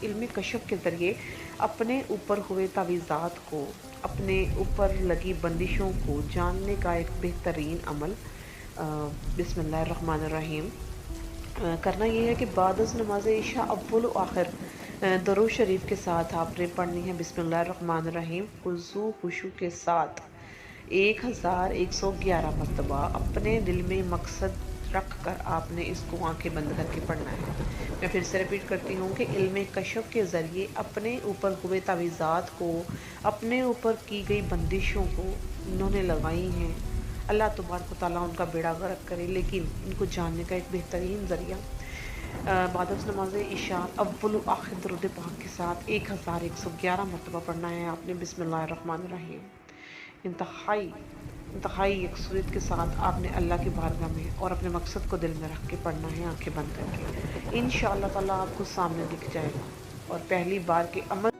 علم کشف کے ذریعے اپنے اوپر ہوئے تعویذات کو، اپنے اوپر لگی بندشوں کو جاننے کا ایک بہترین عمل بسم اللہ الرحمن الرحیم کرنا یہ ہے کہ بعد از نماز عشاء اول و آخر درود شریف کے ساتھ آپ نے پڑھنی ہے بسم اللہ الرحمن الرحیم خضوع خشوع کے ساتھ 1111 مرتبہ اپنے دل میں مقصد رکھ کر آپ نے اس کو آنکھیں بند کر کے پڑھنا ہے۔ میں پھر سے ریپیٹ کرتی ہوں کہ علم کشف کے ذریعے اپنے اوپر ہوئے تعویذات کو، اپنے اوپر کی گئی بندشوں کو انہوں نے لگائی ہیں، اللہ تبارک و تعالیٰ ان کا بیڑا غرق کرے، لیکن ان کو جاننے کا ایک بہترین ذریعہ بعد از نماز عشاء اول و آخر درود پاک کے ساتھ 1111 مرتبہ پڑھنا ہے آپ نے بسم اللہ الرحمن الرحیم۔ انتہائی یکسویت کے ساتھ آپ نے اللہ کی بارگاہ میں اور اپنے مقصد کو دل میں رکھ کے پڑھنا ہے آنکھیں بند کر کے۔ انشاءاللہ تعالیٰ آپ کو سامنے دکھ جائے گا اور پہلی بار کے عمل